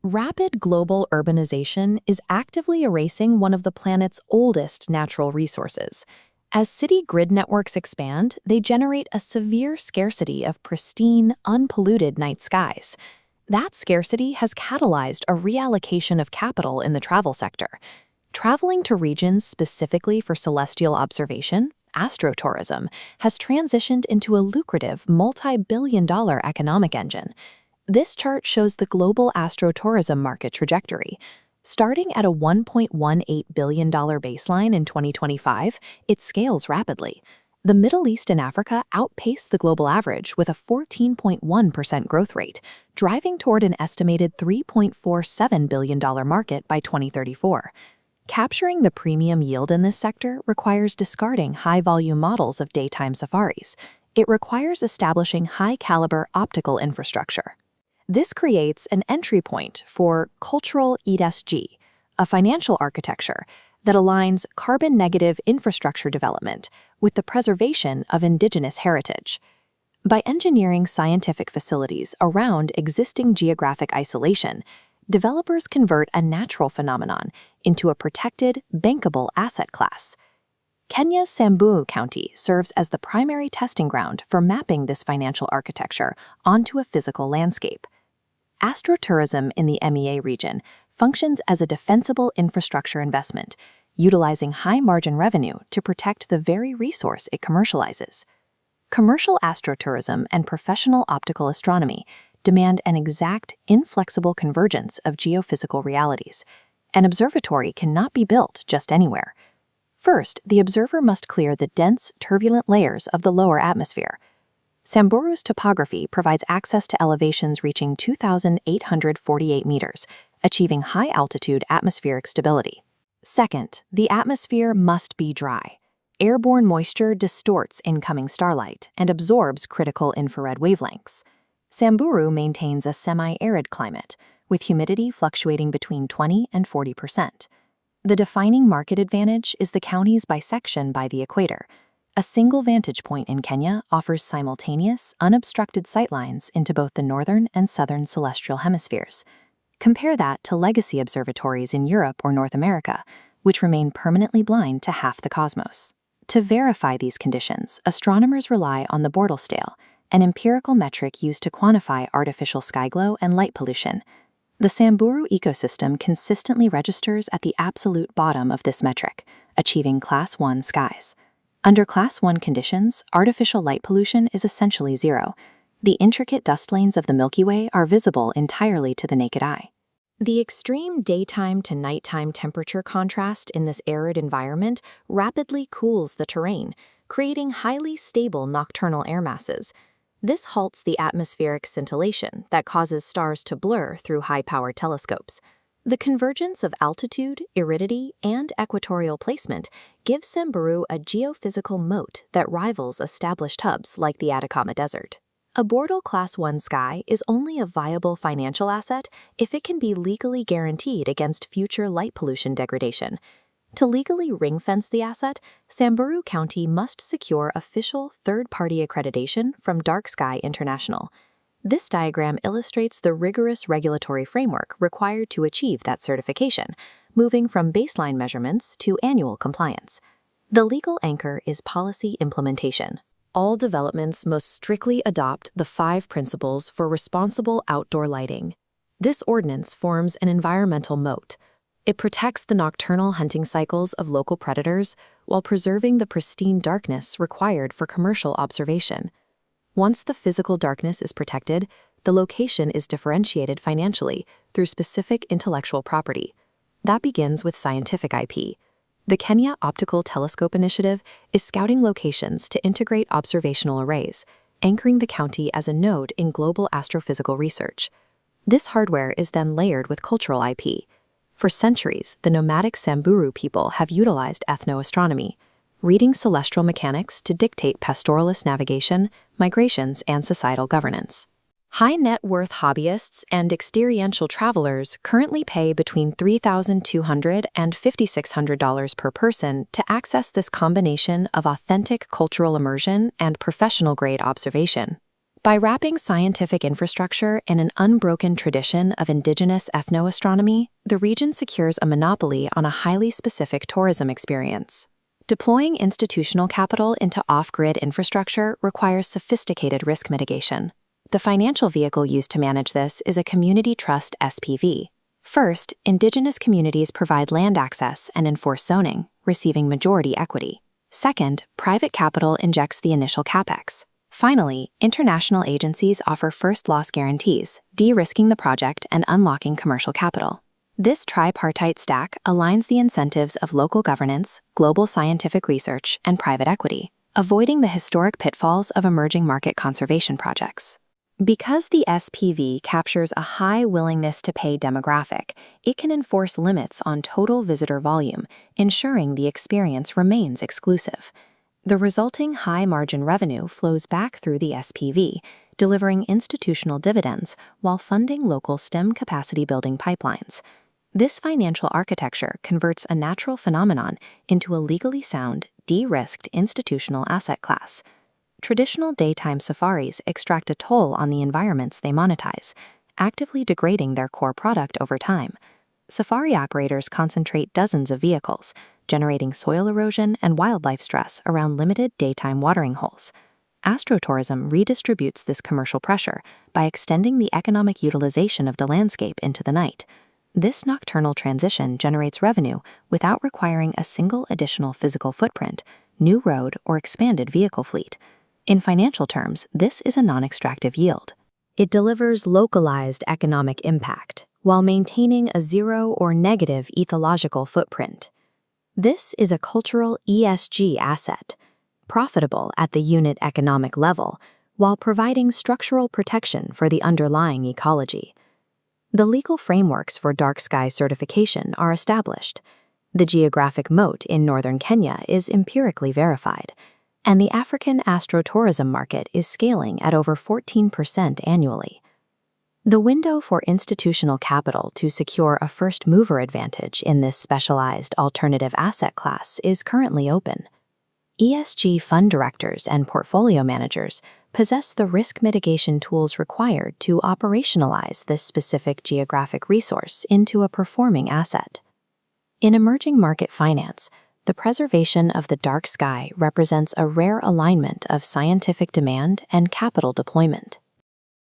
Rapid global urbanization is actively erasing one of the planet's oldest natural resources. As city grid networks expand, they generate a severe scarcity of pristine, unpolluted night skies. That scarcity has catalyzed a reallocation of capital in the travel sector. Traveling to regions specifically for celestial observation, Astrotourism, has transitioned into a lucrative multi-billion-dollar economic engine. This chart shows the global Astro-tourism market trajectory. Starting at a $1.18 billion baseline in 2025, it scales rapidly. The Middle East and Africa outpaced the global average with a 14.1% growth rate, driving toward an estimated $3.47 billion market by 2034. Capturing the premium yield in this sector requires discarding high-volume models of daytime safaris. It requires establishing high-caliber optical infrastructure. This creates an entry point for cultural ESG, a financial architecture that aligns carbon-negative infrastructure development with the preservation of indigenous heritage. By engineering scientific facilities around existing geographic isolation, developers convert a natural phenomenon into a protected, bankable asset class. Kenya's Samburu County serves as the primary testing ground for mapping this financial architecture onto a physical landscape. Astrotourism in the MEA region functions as a defensible infrastructure investment, utilizing high-margin revenue to protect the very resource it commercializes. Commercial astrotourism and professional optical astronomy demand an exact, inflexible convergence of geophysical realities. An observatory cannot be built just anywhere. First, the observer must clear the dense, turbulent layers of the lower atmosphere. Samburu's topography provides access to elevations reaching 2,848 meters, achieving high-altitude atmospheric stability. Second, the atmosphere must be dry. Airborne moisture distorts incoming starlight and absorbs critical infrared wavelengths. Samburu maintains a semi-arid climate, with humidity fluctuating between 20 and 40%. The defining market advantage is the county's bisection by the equator. A single vantage point in Kenya offers simultaneous, unobstructed sightlines into both the northern and southern celestial hemispheres. Compare that to legacy observatories in Europe or North America, which remain permanently blind to half the cosmos. To verify these conditions, astronomers rely on the Bortle scale, an empirical metric used to quantify artificial sky glow and light pollution. The Samburu ecosystem consistently registers at the absolute bottom of this metric, achieving Class 1 skies. Under Class 1 conditions, artificial light pollution is essentially zero. The intricate dust lanes of the Milky Way are visible entirely to the naked eye. The extreme daytime to nighttime temperature contrast in this arid environment rapidly cools the terrain, creating highly stable nocturnal air masses. This halts the atmospheric scintillation that causes stars to blur through high-powered telescopes. The convergence of altitude, aridity, and equatorial placement gives Samburu a geophysical moat that rivals established hubs like the Atacama Desert. A Bortle Class One sky is only a viable financial asset if it can be legally guaranteed against future light pollution degradation. To legally ring-fence the asset, Samburu County must secure official third-party accreditation from Dark Sky International. This diagram illustrates the rigorous regulatory framework required to achieve that certification, moving from baseline measurements to annual compliance. The legal anchor is policy implementation. All developments must strictly adopt the 5 principles for responsible outdoor lighting. This ordinance forms an environmental moat. It protects the nocturnal hunting cycles of local predators while preserving the pristine darkness required for commercial observation. Once the physical darkness is protected, the location is differentiated financially through specific intellectual property. That begins with scientific IP. The Kenya Optical Telescope Initiative is scouting locations to integrate observational arrays, anchoring the county as a node in global astrophysical research. This hardware is then layered with cultural IP. For centuries, the nomadic Samburu people have utilized ethnoastronomy, reading celestial mechanics to dictate pastoralist navigation, migrations, and societal governance. High-net-worth hobbyists and experiential travelers currently pay between $3,200 and $5,600 per person to access this combination of authentic cultural immersion and professional-grade observation. By wrapping scientific infrastructure in an unbroken tradition of indigenous ethnoastronomy, the region secures a monopoly on a highly specific tourism experience. Deploying institutional capital into off-grid infrastructure requires sophisticated risk mitigation. The financial vehicle used to manage this is a community trust SPV. First, indigenous communities provide land access and enforce zoning, receiving majority equity. Second, private capital injects the initial capex. Finally, international agencies offer first loss guarantees, de-risking the project and unlocking commercial capital. This tripartite stack aligns the incentives of local governance, global scientific research, and private equity, avoiding the historic pitfalls of emerging market conservation projects. Because the SPV captures a high willingness-to-pay demographic, it can enforce limits on total visitor volume, ensuring the experience remains exclusive. The resulting high-margin revenue flows back through the SPV, delivering institutional dividends while funding local STEM capacity-building pipelines. This financial architecture converts a natural phenomenon into a legally sound, de-risked institutional asset class. Traditional daytime safaris extract a toll on the environments they monetize, actively degrading their core product over time. Safari operators concentrate dozens of vehicles, generating soil erosion and wildlife stress around limited daytime watering holes. Astrotourism redistributes this commercial pressure by extending the economic utilization of the landscape into the night. This nocturnal transition generates revenue without requiring a single additional physical footprint, new road, or expanded vehicle fleet. In financial terms, this is a non-extractive yield. It delivers localized economic impact while maintaining a zero or negative ecological footprint. This is a cultural ESG asset, profitable at the unit economic level while providing structural protection for the underlying ecology. The legal frameworks for dark sky certification are established. The geographic moat in northern Kenya is empirically verified, and the African Astro-tourism market is scaling at over 14% annually. The window for institutional capital to secure a first-mover advantage in this specialized alternative asset class is currently open. ESG fund directors and portfolio managers possess the risk mitigation tools required to operationalize this specific geographic resource into a performing asset. In emerging market finance, the preservation of the dark sky represents a rare alignment of scientific demand and capital deployment.